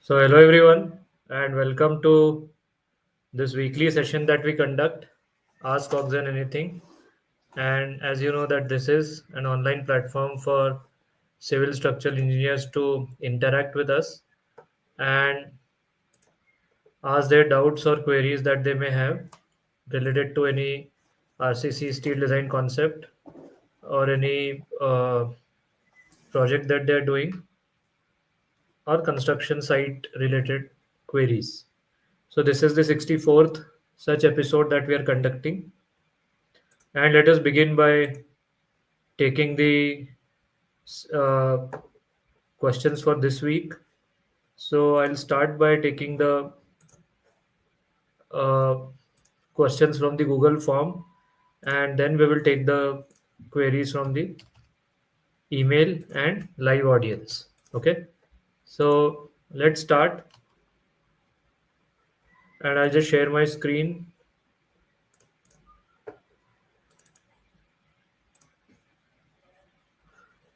So, hello everyone, and welcome to this weekly session that we conduct, Ask AuxEn Anything. And as you know, that this is an online platform for civil structural engineers to interact with us and ask their doubts or queries that they may have related to any RCC steel design concept or any project that they are doing or construction site related queries. So, this is the 64th such episode that we are conducting. And let us begin by taking the uh, questions for this week. So, I'll start by taking the uh, questions from the Google form, and then we will take the queries from the email and live audience. Okay. So, let's start, and I'll just share my screen.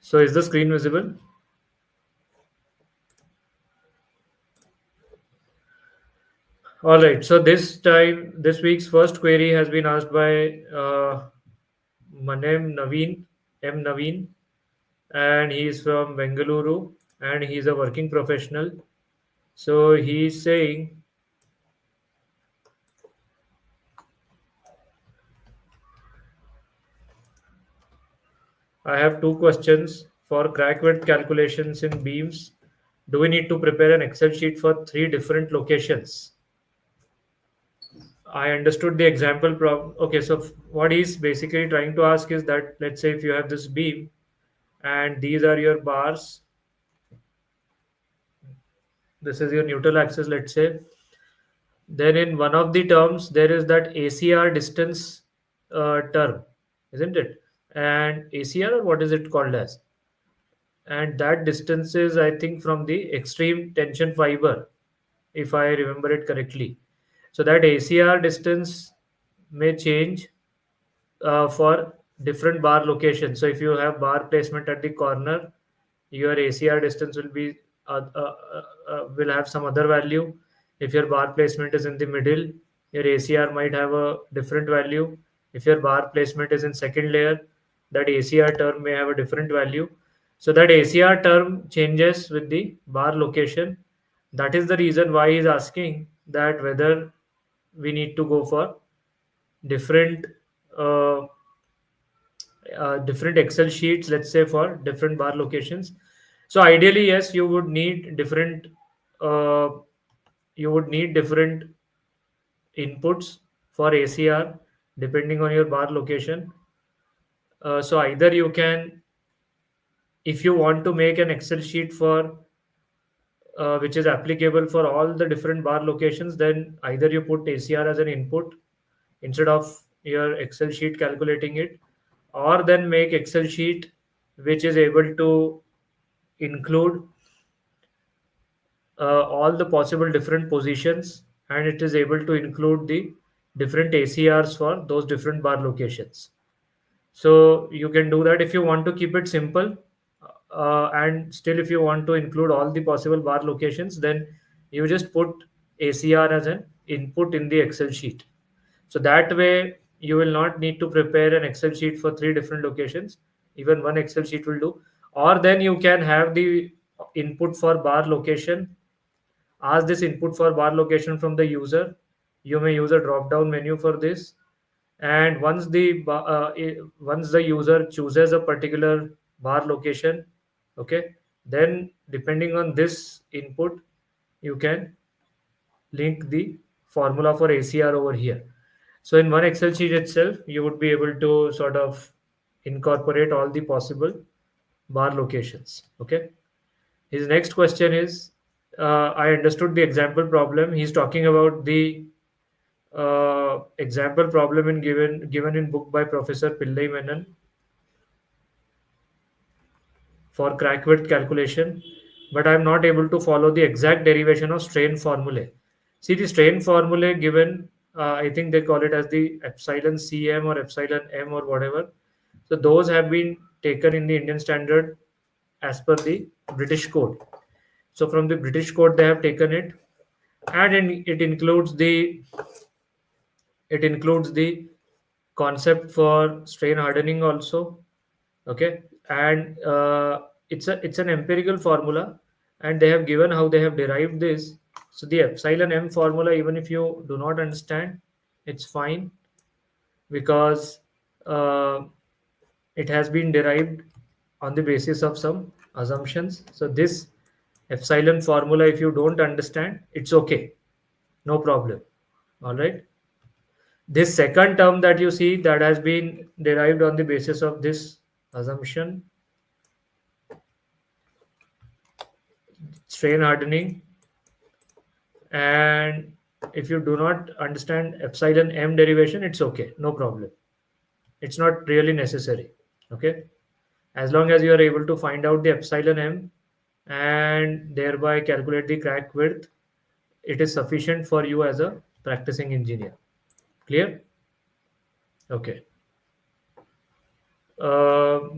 So, is the screen visible? All right. So this week's first query has been asked by Manem Naveen, M. Naveen, and he's from Bengaluru, and he's a working professional. So he's saying, I have two questions for crack width calculations in beams. Do we need to prepare an Excel sheet for three different locations? I understood the example problem. Okay, so what he's basically trying to ask is that let's say if you have this beam and these are your bars, this is your neutral axis, let's say. Then in one of the terms, there is that ACR distance term, isn't it? And ACR, or what is it called as? And that distance is, I think, from the extreme tension fiber, if I remember it correctly. So that ACR distance may change for different bar locations. So if you have bar placement at the corner, your ACR distance will have some other value. If your bar placement is in the middle, your ACR might have a different value. If your bar placement is in second layer, that ACR term may have a different value. So that ACR term changes with the bar location. That is the reason why he's asking that whether we need to go for different uh, different Excel sheets, let's say for different bar locations. So ideally, yes, uh, you would need different inputs for ACR depending on your bar location. So either you can, if you want to make an Excel sheet for which is applicable for all the different bar locations, then either you put ACR as an input instead of your Excel sheet calculating it, or then make Excel sheet which is able to include all the possible different positions, and it is able to include the different ACRs for those different bar locations. So you can do that if you want to keep it simple, and still if you want to include all the possible bar locations, then you just put ACR as an input in the Excel sheet. So that way you will not need to prepare an Excel sheet for three different locations. Even one Excel sheet will do. Or then you can have the input for bar location. Ask this input for bar location from the user. You may use a drop down menu for this, and once the user chooses a particular bar location, okay, then depending on this input, you can link the formula for ACR over here. So in one Excel sheet itself, you would be able to sort of incorporate all the possible bar locations. Okay. His next question is, I understood the example problem. He's talking about the example problem given in book by Professor Pillai Menon for crack width calculation, but I'm not able to follow the exact derivation of strain formulae. See the strain formulae given, I think they call it as the epsilon cm or epsilon m or whatever. So those have been taken in the Indian standard as per the British code. So from the British code they have taken it, and it includes the concept for strain hardening also. Okay, and it's an empirical formula, and they have given how they have derived this. So the epsilon m formula, even if you do not understand, it's fine, because uh, it has been derived on the basis of some assumptions. So this epsilon formula, if you don't understand, it's okay, no problem. All right. This second term that you see, that has been derived on the basis of this assumption, strain hardening. And if you do not understand epsilon m derivation, it's okay, no problem. It's not really necessary. Okay, as long as you are able to find out the epsilon m and thereby calculate the crack width, it is sufficient for you as a practicing engineer. Clear? Okay.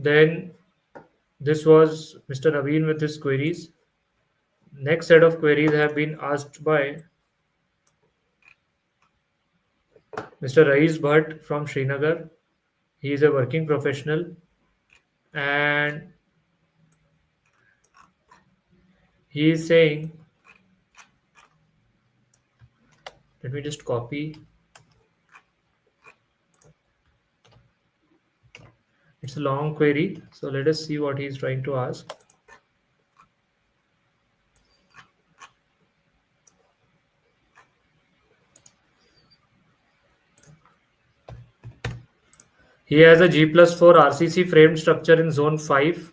Then this was Mr. Naveen with his queries. Next set of queries have been asked by Mr. Rais Bhatt from Srinagar. He is a working professional, and he is saying, let me just copy. It's a long query, so let us see what he is trying to ask. He has a G plus 4 RCC framed structure in zone 5.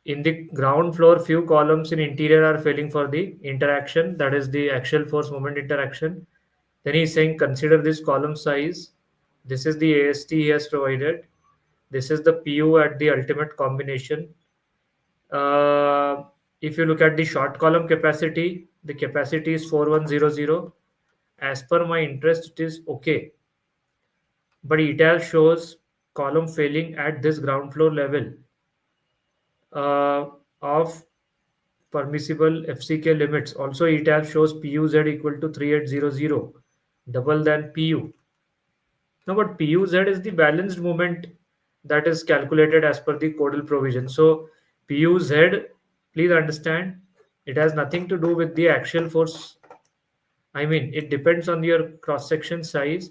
In the ground floor, few columns in interior are failing for the interaction, that is the axial force moment interaction. Then he is saying, consider this column size. This is the AST he has provided. This is the PU at the ultimate combination. Uh, if you look at the short column capacity, the capacity is 4100. As per my interest, it is okay. But ETAL shows column failing at this ground floor level uh, of permissible FCK limits. Also, ETAL shows PUZ equal to 3800, double than PU. No, but PUZ is the balanced moment that is calculated as per the codal provision. So PUZ, please understand, it has nothing to do with the axial force. I mean, it depends on your cross section size,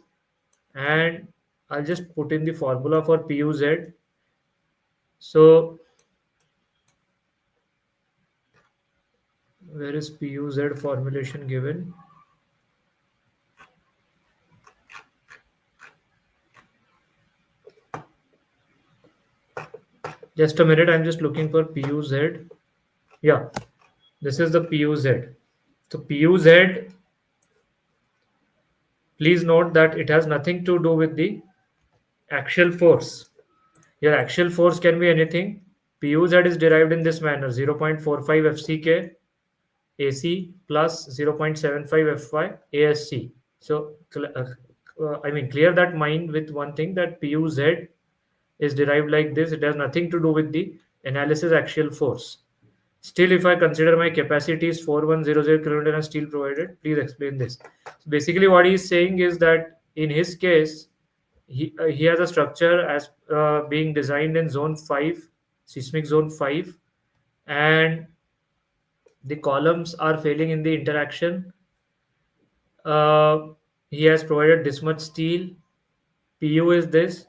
and I'll just put in the formula for PUZ. So where is PUZ formulation given? Just a minute, I'm just looking for PUZ. Yeah, this is the PUZ. So PUZ, please note that it has nothing to do with the axial force. Your axial force can be anything. PUZ is derived in this manner: 0.45 FCK AC plus 0.75 FY ASC. So, I mean, clear that mind with one thing, that PUZ is derived like this. It has nothing to do with the analysis axial force. Still, if I consider my capacity is 4100 kilonewton and steel provided, please explain this. So basically, what he is saying is that in his case, he has a structure as being designed in zone 5, seismic zone 5, and the columns are failing in the interaction. Uh, he has provided this much steel. PU is this,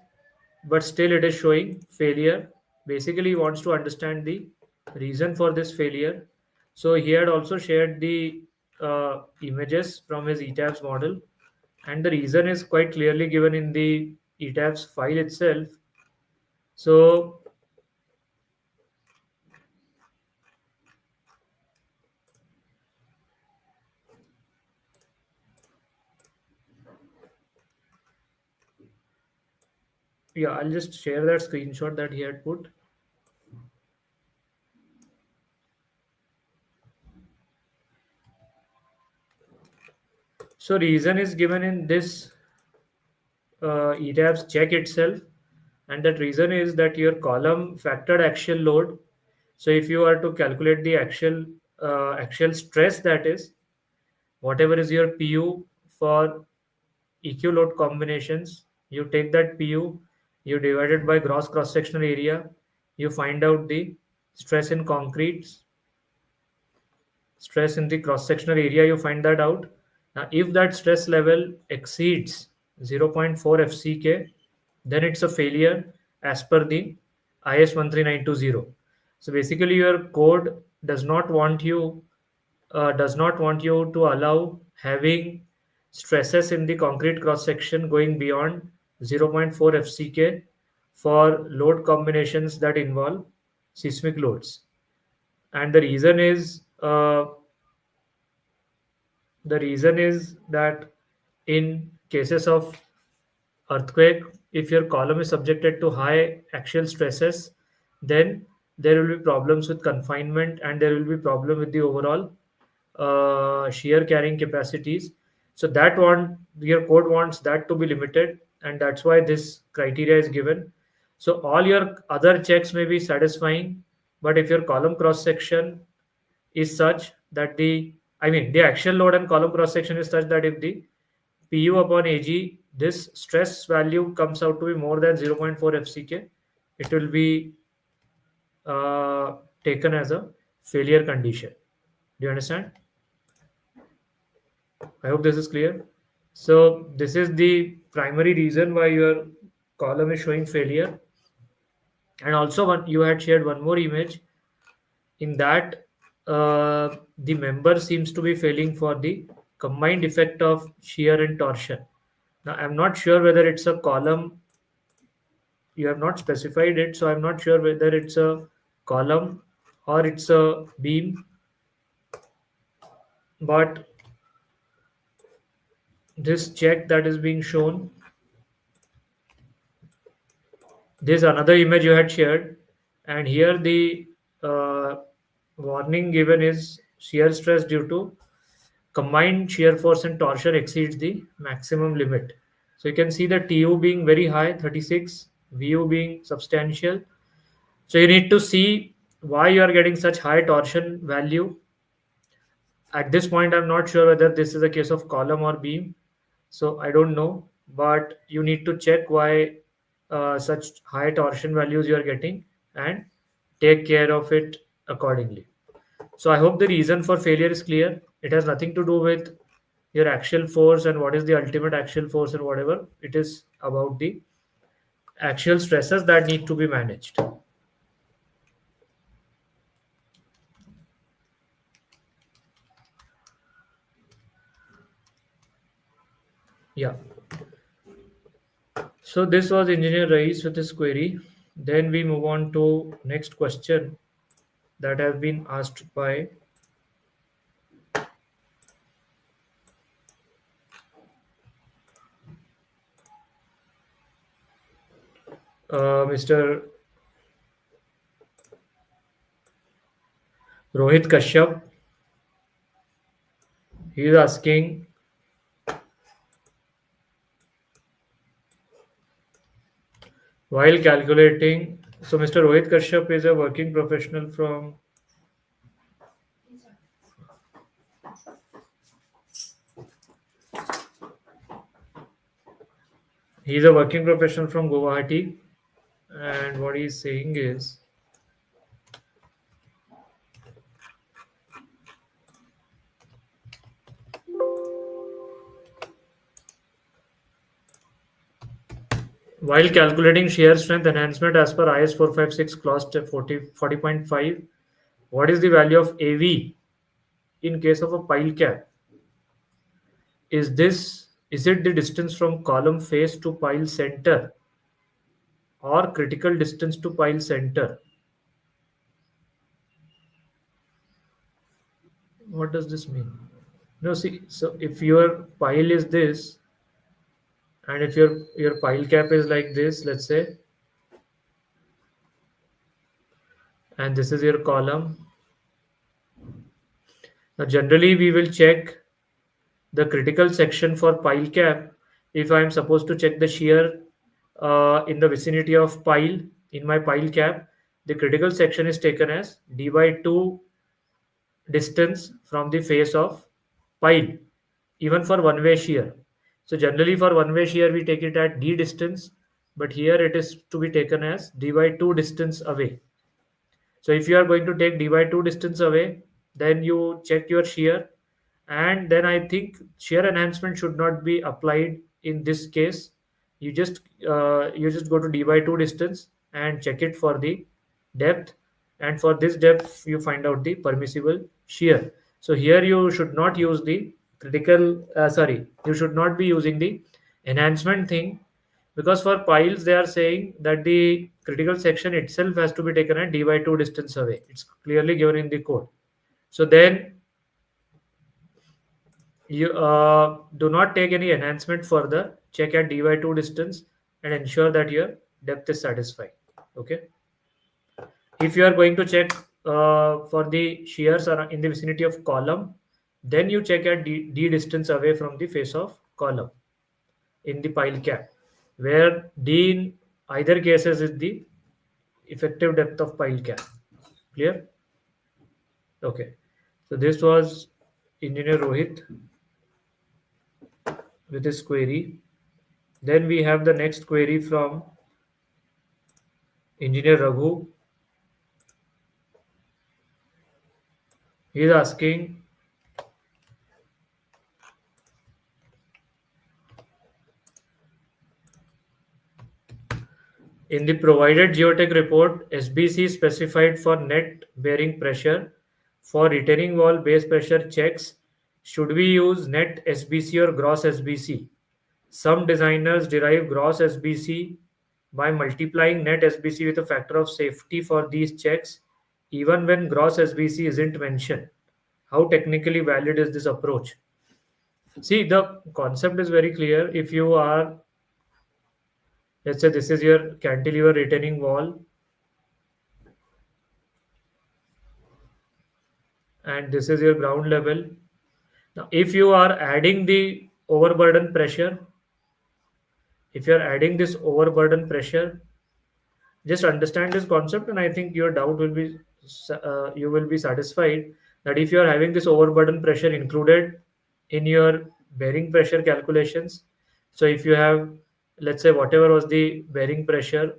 but still it is showing failure. Basically, he wants to understand the reason for this failure. So he had also shared the images from his ETABS model, and the reason is quite clearly given in the ETABS file itself. So yeah, I'll just share that screenshot that he had put. So reason is given in this ETABS check itself, and that reason is that your column factored axial load. So if you are to calculate the actual stress, that is whatever is your PU for EQ load combinations, you take that PU, you divide it by gross cross sectional area, you find out the stress in concrete, stress in the cross sectional area, you find that out. Now if that stress level exceeds zero point 0.4 fck, then it's a failure as per the IS 13920. So basically your code does not want you to allow having stresses in the concrete cross section going beyond zero point 0.4 fck for load combinations that involve seismic loads. And the reason is that in cases of earthquake, if your column is subjected to high axial stresses, then there will be problems with confinement and there will be problem with the overall shear carrying capacities. So that one, your code wants that to be limited, and that's why this criteria is given. So all your other checks may be satisfying, but if your column cross section is such that the axial load and column cross section is such that if the PU upon AG, this stress value comes out to be more than zero point 0.4 FCK, it will be uh, taken as a failure condition. Do you understand? I hope this is clear. So this is the primary reason why your column is showing failure. And also you had shared one more image in that the member seems to be failing for the combined effect of shear and torsion. Now I'm not sure whether it's a column, you have not specified it, so I'm not sure whether it's a column or it's a beam, but this check that is being shown, this another image you had shared, and here the uh, warning given is shear stress due to combined shear force and torsion exceeds the maximum limit. So you can see the TU being very high, 36, VU being substantial. So you need to see why you are getting such high torsion value. At this point, I'm not sure whether this is a case of column or beam. So I don't know, but you need to check why such high torsion values you are getting and take care of it accordingly. So I hope the reason for failure is clear. It has nothing to do with your axial force and what is the ultimate axial force and whatever. It is about the axial stresses that need to be managed. Yeah. So this was Engineer Rais with his query. Then we move on to next question that have been asked by Mr. Rohit Kashyap. He is asking, while calculating, so Mr. Rohit Kashyap is a working professional from he's a working professional from Guwahati, and what he's saying is while calculating shear strength enhancement as per IS 456 clause 40.5, what is the value of AV in case of a pile cap? Is it the distance from column face to pile center or critical distance to pile center? What does this mean? No, see, so if your pile is this, and if your pile cap is like this, let's say, and this is your column. Now, generally, we will check the critical section for pile cap if I am supposed to check the shear in the vicinity of pile in my pile cap. the critical section is taken as d by 2 distance from the face of pile, even for one way shear. So generally for one way shear we take it at d distance, but here it is to be taken as d by 2 distance away. So if you are going to take d by 2 distance away, then you check your shear, and then I think shear enhancement should not be applied in this case. You just go to d by 2 distance and check it for the depth, and for this depth you find out the permissible shear. So here you should not use the you should not be using the enhancement thing, because for piles they are saying that the critical section itself has to be taken at d by 2 distance away. It's clearly given in the code. So then you do not take any enhancement further. Check at dy 2 distance and ensure that your depth is satisfied. Okay. If you are going to check for the shears in the vicinity of column, then you check at d distance away from the face of column in the pile cap, where d in either cases is the effective depth of pile cap. Clear? Okay. So this was Engineer Rohit with his query. Then we have the next query from Engineer Raghu. He is asking, in the provided geotech report, SBC specified for net bearing pressure. For retaining wall base pressure checks, should we use net SBC or gross SBC? Some designers derive gross SBC by multiplying net SBC with a factor of safety for these checks, even when gross SBC isn't mentioned. How technically valid is this approach? See, the concept is very clear. If you are, let's say, this is your cantilever retaining wall, and this is your ground level. Now, if you are adding the overburden pressure, if you are adding this overburden pressure, just understand this concept, and I think your doubt will be you will be satisfied that if you are having this overburden pressure included in your bearing pressure calculations, so if you have, let's say, whatever was the bearing pressure,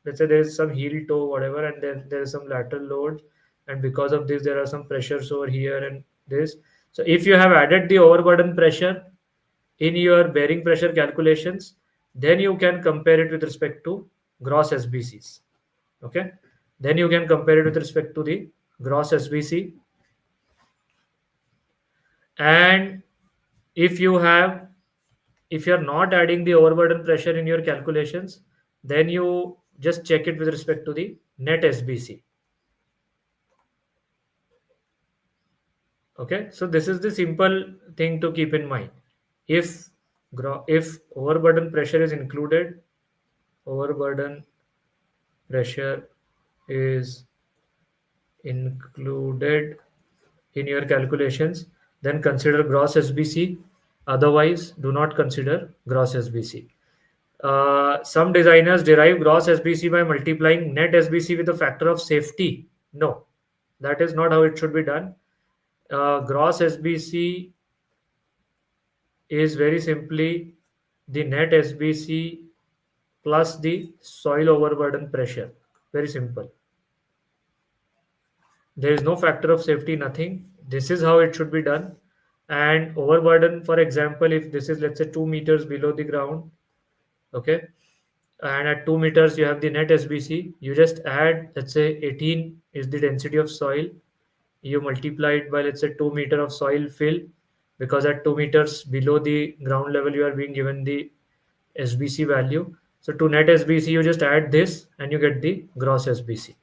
let's say there is some heel toe whatever, and then there is some lateral load, and because of this there are some pressures over here and this. So if you have added the overburden pressure in your bearing pressure calculations, then you can compare it with respect to gross SBCs. Okay, then you can compare it with respect to the gross SBC. And if you have, if you are not adding the overburden pressure in your calculations, then you just check it with respect to the net SBC. Okay, so this is the simple thing to keep in mind. If if overburden pressure is included, overburden pressure is included in your calculations, then consider gross SBC. Otherwise, do not consider gross SBC. Some designers derive gross SBC by multiplying net SBC with a factor of safety. No, that is not how it should be done. Gross SBC is very simply the net SBC plus the soil overburden pressure. Very simple. There is no factor of safety, nothing. This is how it should be done. And overburden, for example, if this is, let's say, 2 meters below the ground, okay, and at 2 meters you have the net SBC, you just add, let's say 18 is the density of soil, you multiply it by, let's say, 2 meter of soil fill, because at 2 meters below the ground level you are being given the SBC value. So to net SBC you just add this and you get the gross SBC.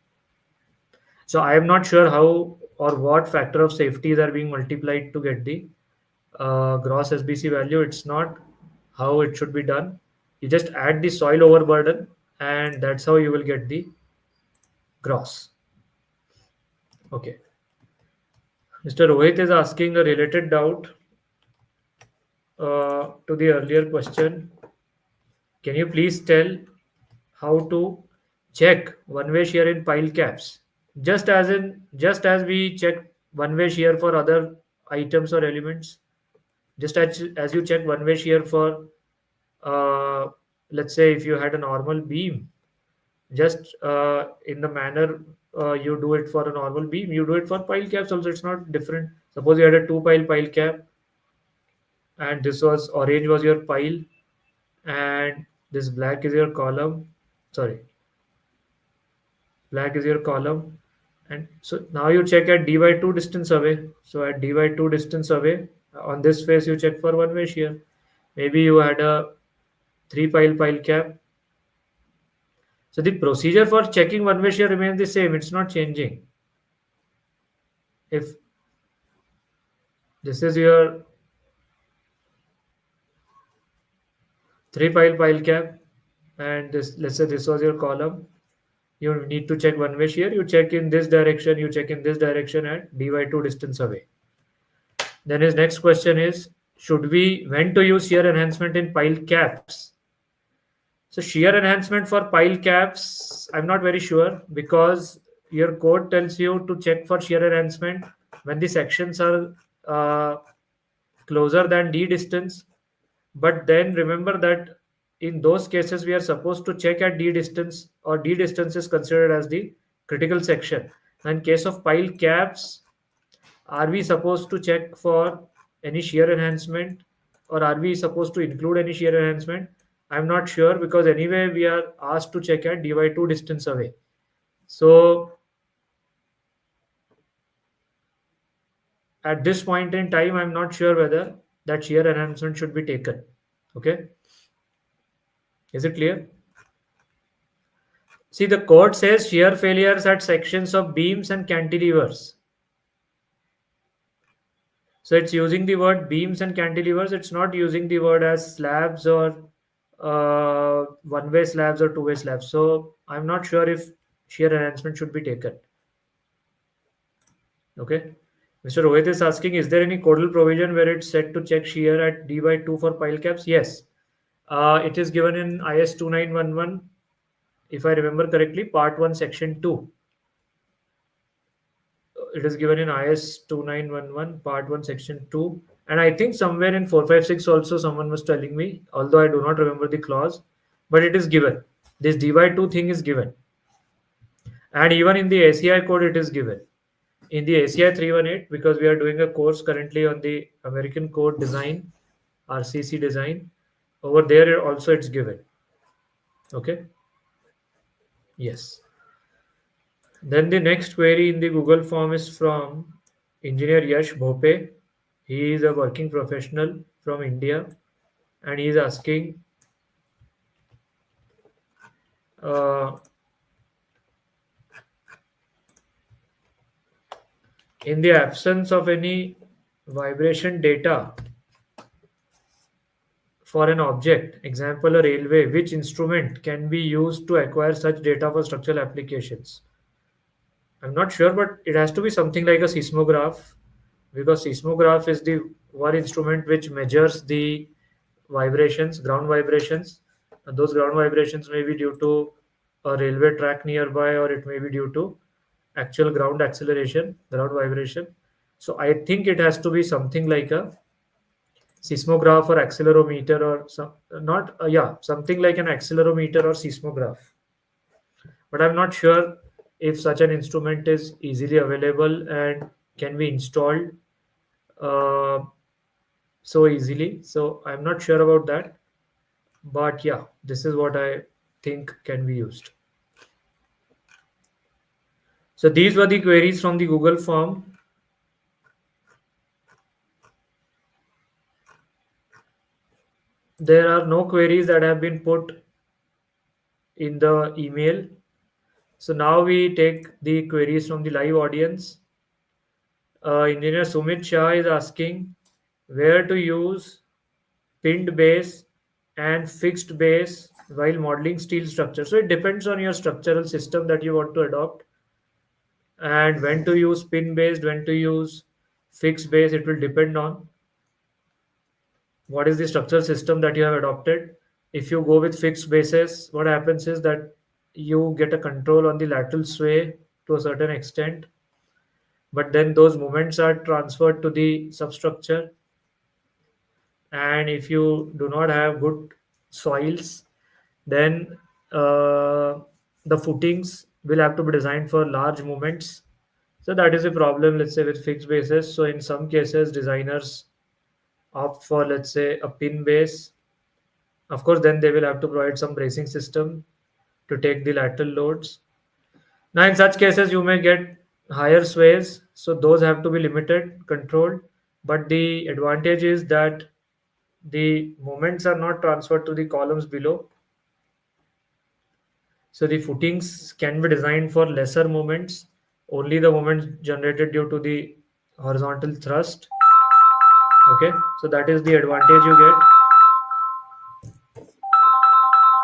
So I am not sure how or what factor of safeties are being multiplied to get the gross SBC value. It's not how it should be done. You just add the soil overburden, and that's how you will get the gross. Okay. Mr. Rohit is asking a related doubt to the earlier question. Can you please tell how to check one-way shear in pile caps. Just as we check one-way shear for other items or elements, just as you check one-way shear for uh, let's say if you had a normal beam, just in the manner you do it for a normal beam, you do it for pile caps also. It's not different. Suppose you had a two pile cap, and this was orange was your pile, and this black is your column. Sorry, black is your column. And so now you check at d by 2 distance away. So at d by 2 distance away, on this face you check for one way shear. Maybe you had a three pile cap. So the procedure for checking one way shear remains the same. It's not changing. If this is your three pile cap, and this, let's say this was your column, you need to check one way shear. You check in this direction, you check in this direction at d by 2 distance away. Then his next question is, should we when to use shear enhancement in pile caps? So shear enhancement for pile caps, I'm not very sure, because your code tells you to check for shear enhancement when the sections are closer than d distance. But then remember that in those cases we are supposed to check at d distance, or d distance is considered as the critical section. In case of pile caps, are we supposed to check for any shear enhancement, or are we supposed to include any shear enhancement? I'm not sure, because anyway we are asked to check at d by 2 distance away. So at this point in time, I'm not sure whether that shear enhancement should be taken. Okay, is it clear? See, the code says shear failures at sections of beams and cantilevers. So it's using the word beams and cantilevers. It's not using the word as slabs or one-way slabs or two-way slabs. So I'm not sure if shear enhancement should be taken. Okay. Mr. Rohit is asking, is there any codal provision where it's set to check shear at d by 2 for pile caps? Yes. It is given in IS 2911, if I remember correctly, part 1, section 2. It is given in IS 2911, part 1, section 2. And I think somewhere in 456 also someone was telling me, although I do not remember the clause, but it is given. This d by 2 thing is given. And even in the ACI code, it is given. In the ACI 318, because we are doing a course currently on the American code design, RCC design, over there also it's given. Okay. Yes. Then the next query in the Google form is from engineer Yash Bhope. He is a working professional from India, and he is asking, uh, in the absence of any vibration data for an object, example a railway, which instrument can be used to acquire such data for structural applications? I'm not sure, but it has to be something like a seismograph, because seismograph is the one instrument which measures the vibrations, ground vibrations. And those ground vibrations may be due to a railway track nearby, or it may be due to actual ground acceleration, ground vibration. So I think it has to be something like a seismograph or accelerometer, or some not yeah, something like an accelerometer or seismograph. But I'm not sure if such an instrument is easily available and can be installed uh, so easily. So I'm not sure about that. But yeah, this is what I think can be used. So these were the queries from the Google form. There are no queries that have been put in the email. So now we take the queries from the live audience. Engineer Sumit Shah is asking where to use pinned base and fixed base while modeling steel structure. So it depends on your structural system that you want to adopt, and when to use pin based, when to use fixed base. It will depend on what is the structural system that you have adopted. If you go with fixed bases, what happens is that you get a control on the lateral sway to a certain extent, but then those moments are transferred to the substructure. And if you do not have good soils, then the footings will have to be designed for large movements. So that is a problem, let's say, with fixed bases. So in some cases, designers opt for, let's say, a pin base. Of course, then they will have to provide some bracing system to take the lateral loads. Now, in such cases, you may get higher sways, so those have to be limited, controlled. But the advantage is that the moments are not transferred to the columns below. So the footings can be designed for lesser moments, only the moments generated due to the horizontal thrust. Okay, so that is the advantage you get.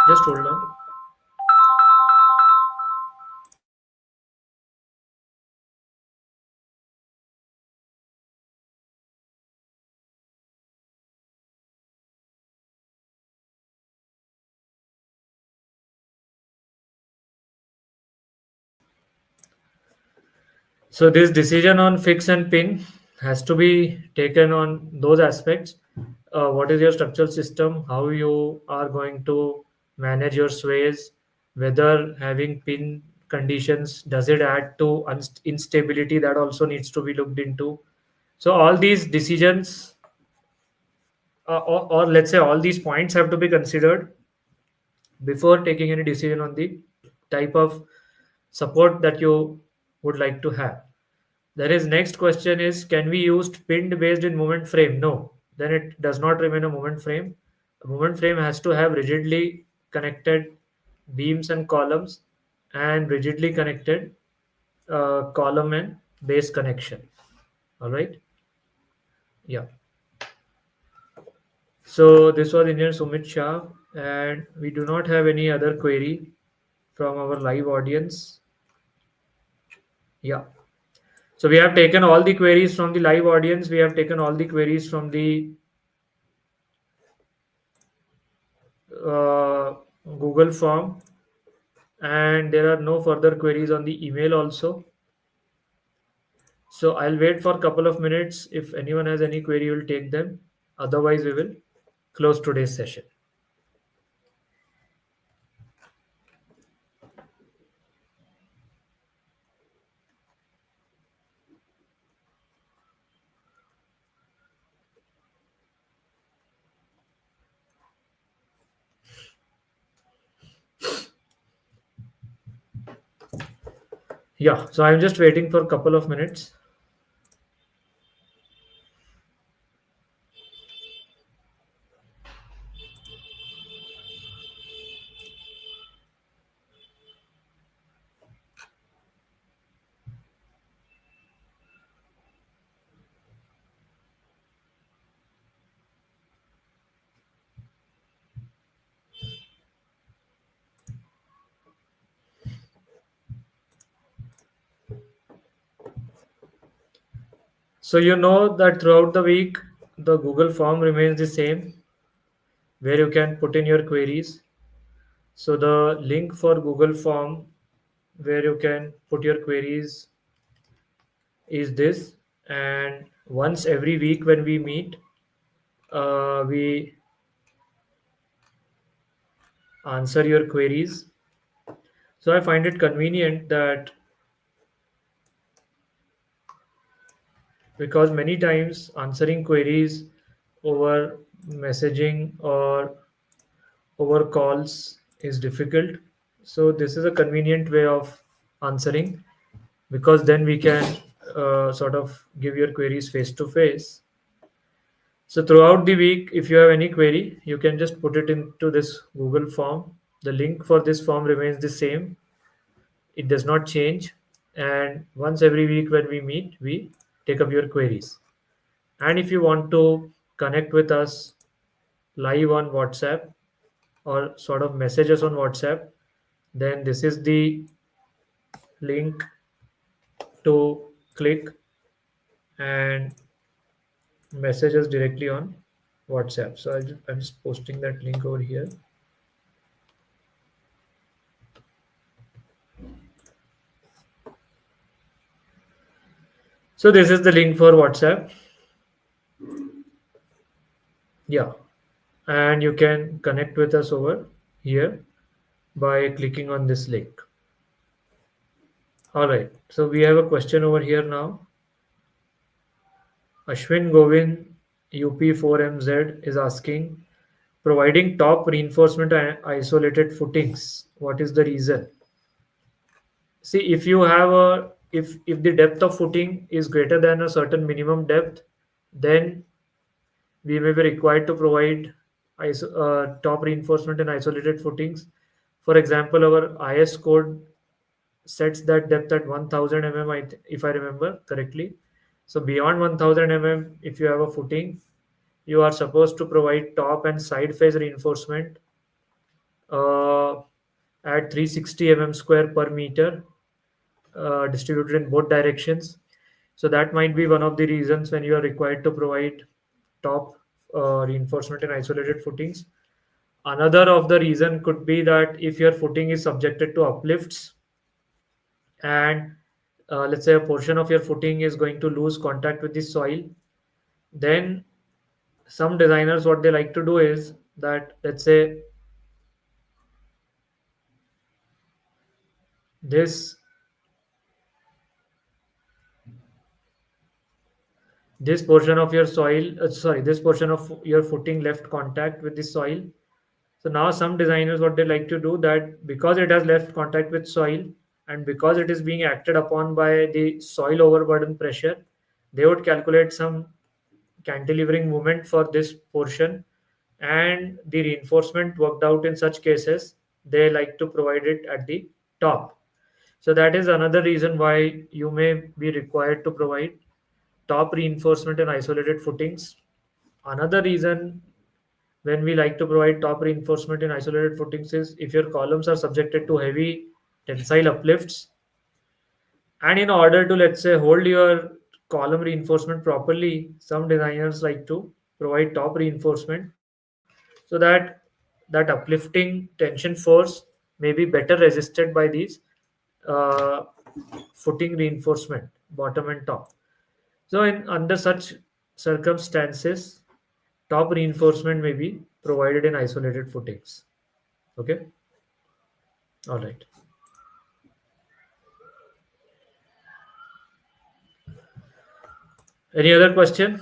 Just hold on. So this decision on fix and pin has to be taken on those aspects. What is your structural system? How you are going to manage your sways? Whether having pin conditions, does it add to instability? That also needs to be looked into. So all these decisions, or let's say all these points, have to be considered before taking any decision on the type of support that you would like to have. There is next question is, can we use pinned based in moment frame? No, then it does not remain a moment frame. A moment frame has to have rigidly connected beams and columns and rigidly connected column and base connection. All right. Yeah. So this was Engineer Sumit Shah, and we do not have any other query from our live audience. Yeah. So we have taken all the queries from the live audience. We have taken all the queries from the uh, Google form, and there are no further queries on the email also. So I'll wait for a couple of minutes. If anyone has any query, we'll take them. Otherwise, we will close today's session. Yeah, so I'm just waiting for a couple of minutes. So you know that throughout the week, the Google form remains the same, where you can put in your queries. So the link for Google form where you can put your queries is this. And once every week when we meet, we answer your queries. So I find it convenient that, because many times answering queries over messaging or over calls is difficult. So this is a convenient way of answering, because then we can sort of give your queries face to face. So throughout the week, if you have any query, you can just put it into this Google form. The link for this form remains the same. It does not change. And once every week when we meet, we take up your queries. And if you want to connect with us live on WhatsApp or sort of message us on WhatsApp, then this is the link to click and message us directly on WhatsApp. So I'm just posting that link over here. So this is the link for WhatsApp. Yeah, and you can connect with us over here by clicking on this link. All right. So we have a question over here now. Ashwin Govind UP4MZ is asking, providing top reinforcement and isolated footings. What is the reason? See, if you have a if the depth of footing is greater than a certain minimum depth, then we may be required to provide top reinforcement and isolated footings. For example, our IS code sets that depth at 1000 mm, if I remember correctly. So beyond 1000 mm, if you have a footing, you are supposed to provide top and side face reinforcement uh, at 360 mm square per meter, distributed in both directions. So that might be one of the reasons when you are required to provide top reinforcement and isolated footings. Another of the reason could be that if your footing is subjected to uplifts, and let's say a portion of your footing is going to lose contact with the soil, then some designers, what they like to do is that, let's say, this this portion of your soil sorry this portion of your footing left contact with the soil. So now some designers, what they like to do, that because it has left contact with soil and because it is being acted upon by the soil overburden pressure, they would calculate some cantilevering moment for this portion, and the reinforcement worked out in such cases, they like to provide it at the top. So that is another reason why you may be required to provide top reinforcement and isolated footings. Another reason when we like to provide top reinforcement in isolated footings is if your columns are subjected to heavy tensile uplifts, and in order to, let's say, hold your column reinforcement properly, some designers like to provide top reinforcement so that that uplifting tension force may be better resisted by these uh, footing reinforcement, bottom and top. So in under such circumstances, top reinforcement may be provided in isolated footings. Okay. All right. Any other question?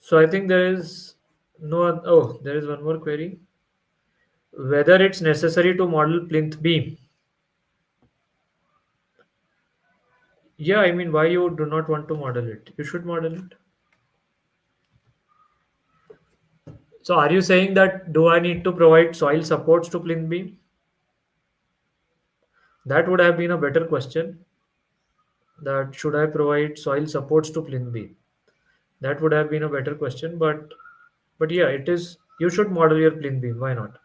So I think there is no. Oh, there is one more query. Whether it's necessary to model plinth beam. Yeah, I mean, why you do not want to model it? You should model it. So are you saying that do I need to provide soil supports to plinth beam? That would have been a better question. That should I provide soil supports to plinth beam? That would have been a better question, but yeah, it is. You should model your plinth beam. Why not?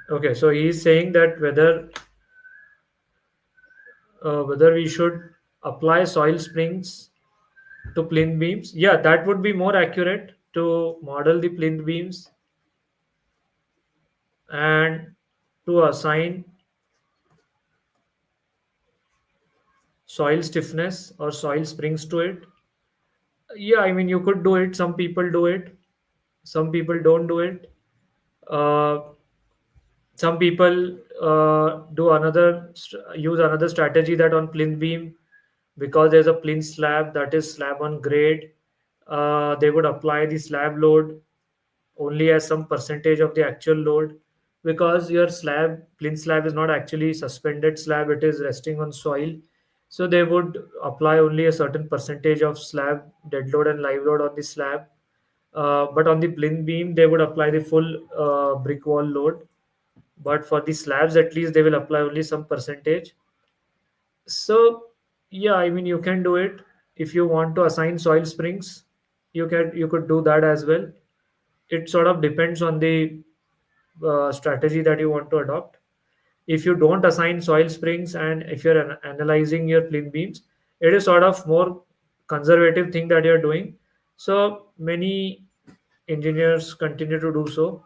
Okay, so he is saying that whether we should apply soil springs to plinth beams. Yeah, that would be more accurate to model the plinth beams and to assign soil stiffness or soil springs to it. Yeah, I mean, you could do it. Some people do it. Some people don't do it. Uh, some people use another strategy, that on plinth beam, because there's a plinth slab, that is slab on grade, they would apply the slab load only as some percentage of the actual load, because your plinth slab is not actually suspended slab, it is resting on soil. So they would apply only a certain percentage of slab dead load and live load on the slab, but on the plinth beam they would apply the full brick wall load, but for the slabs at least they will apply only some percentage. So yeah, I mean, you can do it. if you want to assign soil springs, you could do that as well. It sort of depends on the strategy that you want to adopt. If you don't assign soil springs and if you're analyzing your plinth beams, it is sort of more conservative thing that you're doing. So many engineers continue to do so.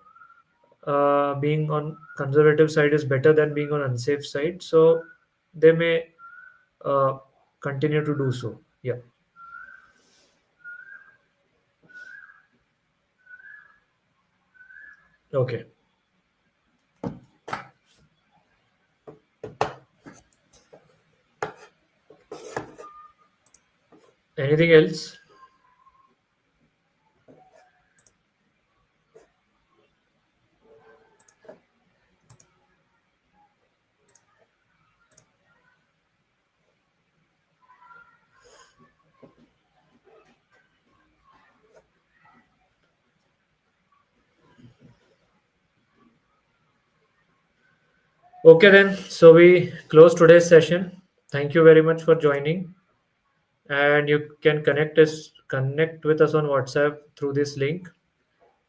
Being on conservative side is better than being on unsafe side, so they may uh, continue to do so. Yeah. Okay. Anything else? Okay then. So we close today's session. Thank you very much for joining, and you can connect with us on WhatsApp through this link.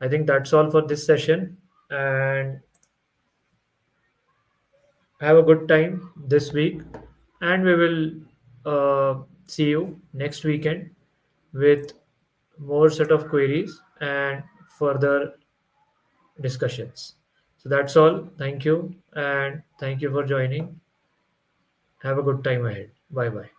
I think that's all for this session, and have a good time this week. And we will see you next weekend with more set of queries and further discussions. So that's all. Thank you, and thank you for joining. Have a good time ahead. Bye bye.